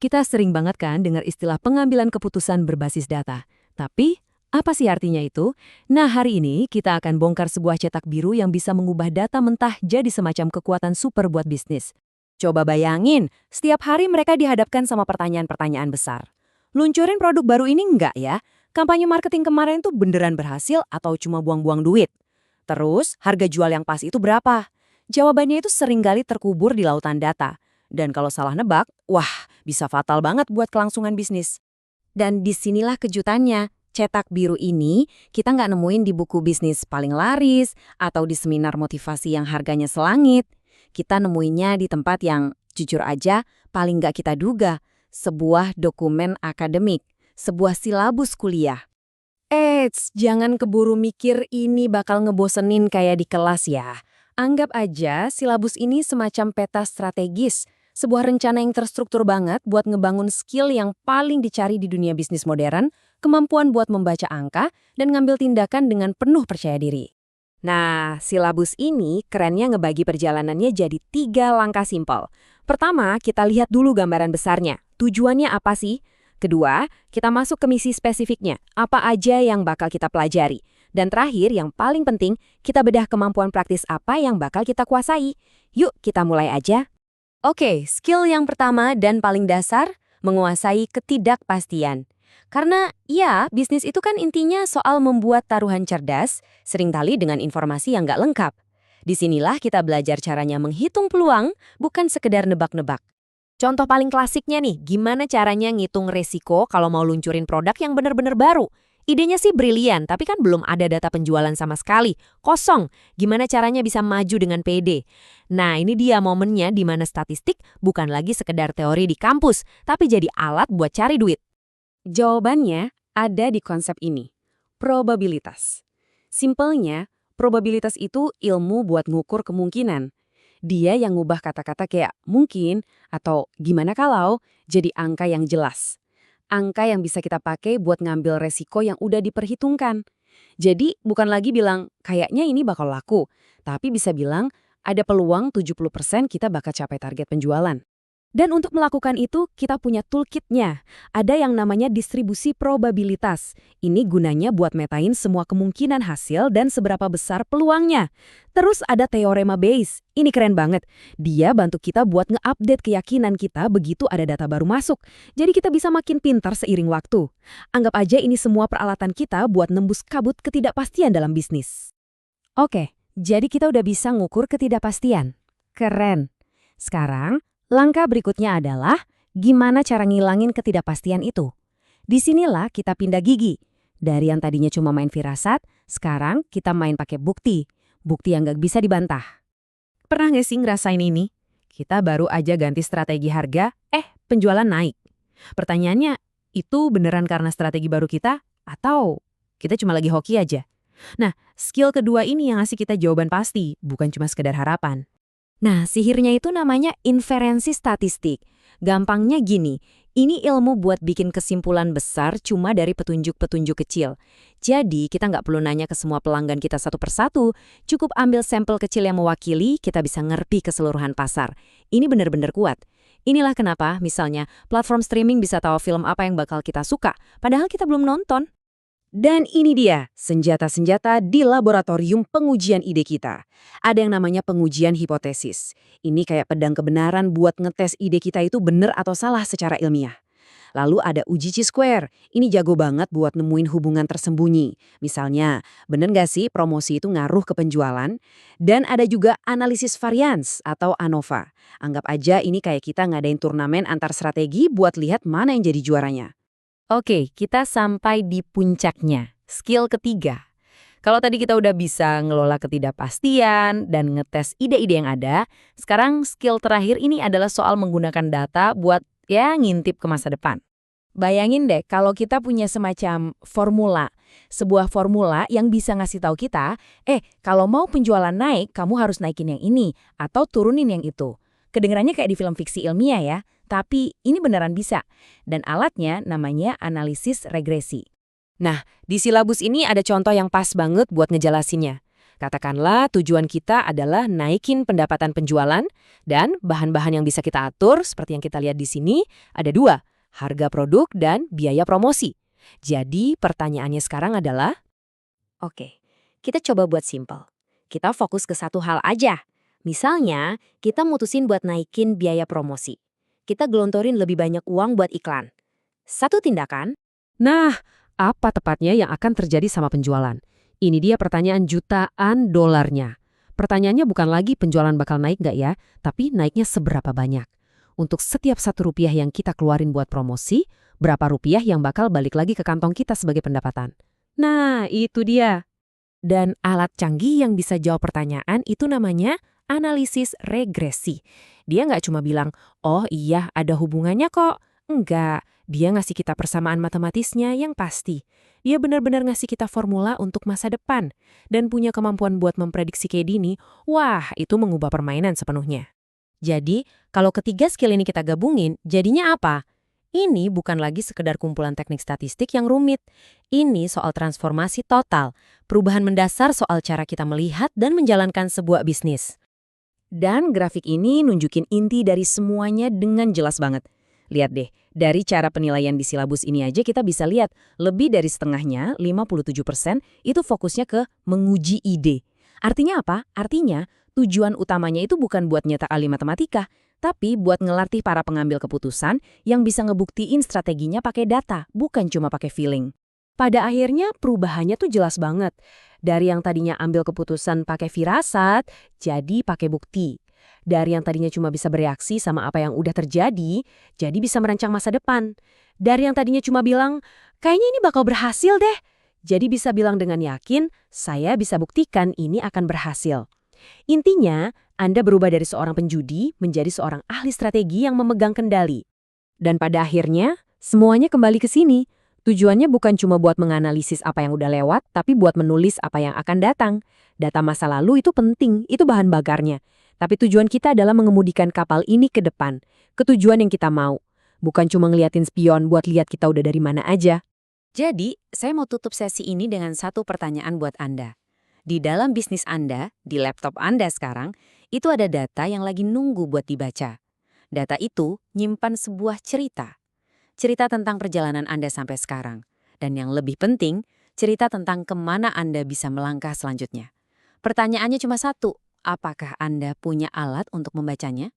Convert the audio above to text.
Kita sering banget kan dengar istilah pengambilan keputusan berbasis data. Tapi, apa sih artinya itu? Nah, hari ini kita akan bongkar sebuah cetak biru yang bisa mengubah data mentah jadi semacam kekuatan super buat bisnis. Coba bayangin, setiap hari mereka dihadapkan sama pertanyaan-pertanyaan besar. Luncurin produk baru ini enggak ya? Kampanye marketing kemarin tuh beneran berhasil atau cuma buang-buang duit? Terus, harga jual yang pas itu berapa? Jawabannya itu seringkali terkubur di lautan data. Dan kalau salah nebak, wah, bisa fatal banget buat kelangsungan bisnis. Dan disinilah kejutannya. Cetak biru ini kita nggak nemuin di buku bisnis paling laris atau di seminar motivasi yang harganya selangit. Kita nemuinnya di tempat yang, jujur aja, paling nggak kita duga. Sebuah dokumen akademik, sebuah silabus kuliah. Jangan keburu mikir ini bakal ngebosenin kayak di kelas ya. Anggap aja silabus ini semacam peta strategis, sebuah rencana yang terstruktur banget buat ngebangun skill yang paling dicari di dunia bisnis modern, kemampuan buat membaca angka, dan ngambil tindakan dengan penuh percaya diri. Nah, silabus ini kerennya ngebagi perjalanannya jadi 3 langkah simpel. Pertama, kita lihat dulu gambaran besarnya. Tujuannya apa sih? Kedua, kita masuk ke misi spesifiknya, apa aja yang bakal kita pelajari. Dan terakhir, yang paling penting, kita bedah kemampuan praktis apa yang bakal kita kuasai. Yuk, kita mulai aja. Oke, skill yang pertama dan paling dasar, menguasai ketidakpastian. Karena, ya, bisnis itu kan intinya soal membuat taruhan cerdas, seringkali dengan informasi yang nggak lengkap. Disinilah kita belajar caranya menghitung peluang, bukan sekedar nebak-nebak. Contoh paling klasiknya nih, gimana caranya ngitung resiko kalau mau luncurin produk yang benar-benar baru. Idenya sih brilian, tapi kan belum ada data penjualan sama sekali. Kosong. Gimana caranya bisa maju dengan pede? Nah, ini dia momennya di mana statistik bukan lagi sekedar teori di kampus, tapi jadi alat buat cari duit. Jawabannya ada di konsep ini. Probabilitas. Simpelnya, probabilitas itu ilmu buat ngukur kemungkinan. Dia yang ngubah kata-kata kayak mungkin atau gimana kalau jadi angka yang jelas. Angka yang bisa kita pakai buat ngambil resiko yang udah diperhitungkan. Jadi bukan lagi bilang kayaknya ini bakal laku, tapi bisa bilang ada peluang 70% kita bakal capai target penjualan. Dan untuk melakukan itu, kita punya toolkitnya. Ada yang namanya distribusi probabilitas. Ini gunanya buat metain semua kemungkinan hasil dan seberapa besar peluangnya. Terus ada teorema Bayes. Ini keren banget. Dia bantu kita buat nge-update keyakinan kita begitu ada data baru masuk. Jadi kita bisa makin pintar seiring waktu. Anggap aja ini semua peralatan kita buat nembus kabut ketidakpastian dalam bisnis. Oke, jadi kita udah bisa ngukur ketidakpastian. Keren. Sekarang, langkah berikutnya adalah gimana cara ngilangin ketidakpastian itu. Disinilah kita pindah gigi. Dari yang tadinya cuma main firasat, sekarang kita main pakai bukti. Bukti yang gak bisa dibantah. Pernah gak sih ngerasain ini? Kita baru aja ganti strategi harga, penjualan naik. Pertanyaannya, itu beneran karena strategi baru kita? Atau kita cuma lagi hoki aja? Nah, skill kedua ini yang ngasih kita jawaban pasti, bukan cuma sekedar harapan. Nah, sihirnya itu namanya inferensi statistik. Gampangnya gini, ini ilmu buat bikin kesimpulan besar cuma dari petunjuk-petunjuk kecil. Jadi, kita nggak perlu nanya ke semua pelanggan kita satu persatu, cukup ambil sampel kecil yang mewakili, kita bisa ngerti keseluruhan pasar. Ini benar-benar kuat. Inilah kenapa, misalnya, platform streaming bisa tahu film apa yang bakal kita suka, padahal kita belum nonton. Dan ini dia, senjata-senjata di laboratorium pengujian ide kita. Ada yang namanya pengujian hipotesis. Ini kayak pedang kebenaran buat ngetes ide kita itu benar atau salah secara ilmiah. Lalu ada uji Chi-square. Ini jago banget buat nemuin hubungan tersembunyi. Misalnya, bener nggak sih promosi itu ngaruh ke penjualan? Dan ada juga analisis varians atau ANOVA. Anggap aja ini kayak kita ngadain turnamen antar strategi buat lihat mana yang jadi juaranya. Oke, kita sampai di puncaknya, skill ketiga. Kalau tadi kita udah bisa ngelola ketidakpastian dan ngetes ide-ide yang ada, sekarang skill terakhir ini adalah soal menggunakan data buat ngintip ke masa depan. Bayangin deh kalau kita punya semacam formula, sebuah formula yang bisa ngasih tahu kita, kalau mau penjualan naik, kamu harus naikin yang ini atau turunin yang itu. Kedengarannya kayak di film fiksi ilmiah ya, tapi ini beneran bisa. Dan alatnya namanya analisis regresi. Nah, di silabus ini ada contoh yang pas banget buat ngejelasinnya. Katakanlah tujuan kita adalah naikin pendapatan penjualan dan bahan-bahan yang bisa kita atur seperti yang kita lihat di sini ada dua, harga produk dan biaya promosi. Jadi pertanyaannya sekarang adalah, Oke, kita coba buat simpel. Kita fokus ke satu hal aja. Misalnya, kita mutusin buat naikin biaya promosi. Kita gelontorin lebih banyak uang buat iklan. Satu tindakan, nah, apa tepatnya yang akan terjadi sama penjualan? Ini dia pertanyaan jutaan dolarnya. Pertanyaannya bukan lagi penjualan bakal naik nggak ya, tapi naiknya seberapa banyak. Untuk setiap Rp1 yang kita keluarin buat promosi, berapa rupiah yang bakal balik lagi ke kantong kita sebagai pendapatan? Nah, itu dia. Dan alat canggih yang bisa jawab pertanyaan itu namanya analisis regresi. Dia nggak cuma bilang, oh iya ada hubungannya kok. Enggak, dia ngasih kita persamaan matematisnya yang pasti. Dia benar-benar ngasih kita formula untuk masa depan. Dan punya kemampuan buat memprediksi kayak gini, wah itu mengubah permainan sepenuhnya. Jadi, kalau ketiga skill ini kita gabungin, jadinya apa? Ini bukan lagi sekedar kumpulan teknik statistik yang rumit. Ini soal transformasi total, perubahan mendasar soal cara kita melihat dan menjalankan sebuah bisnis. Dan grafik ini nunjukin inti dari semuanya dengan jelas banget. Lihat deh, dari cara penilaian di silabus ini aja kita bisa lihat lebih dari setengahnya, 57%, itu fokusnya ke menguji ide. Artinya apa? Artinya tujuan utamanya itu bukan buat nyetak ahli matematika, tapi buat ngelatih para pengambil keputusan yang bisa ngebuktiin strateginya pakai data, bukan cuma pakai feeling. Pada akhirnya perubahannya tuh jelas banget. Dari yang tadinya ambil keputusan pakai firasat, jadi pakai bukti. Dari yang tadinya cuma bisa bereaksi sama apa yang udah terjadi, jadi bisa merancang masa depan. Dari yang tadinya cuma bilang, kayaknya ini bakal berhasil deh. Jadi bisa bilang dengan yakin, saya bisa buktikan ini akan berhasil. Intinya, Anda berubah dari seorang penjudi menjadi seorang ahli strategi yang memegang kendali. Dan pada akhirnya, semuanya kembali ke sini. Tujuannya bukan cuma buat menganalisis apa yang udah lewat, tapi buat menulis apa yang akan datang. Data masa lalu itu penting, itu bahan bakarnya. Tapi tujuan kita adalah mengemudikan kapal ini ke depan, ke tujuan yang kita mau. Bukan cuma ngeliatin spion buat lihat kita udah dari mana aja. jadi saya mau tutup sesi ini dengan satu pertanyaan buat Anda. Di dalam bisnis Anda, di laptop Anda sekarang, itu ada data yang lagi nunggu buat dibaca. Data itu nyimpan sebuah cerita. Cerita tentang perjalanan Anda sampai sekarang. Dan yang lebih penting, cerita tentang kemana Anda bisa melangkah selanjutnya. Pertanyaannya cuma satu, apakah Anda punya alat untuk membacanya?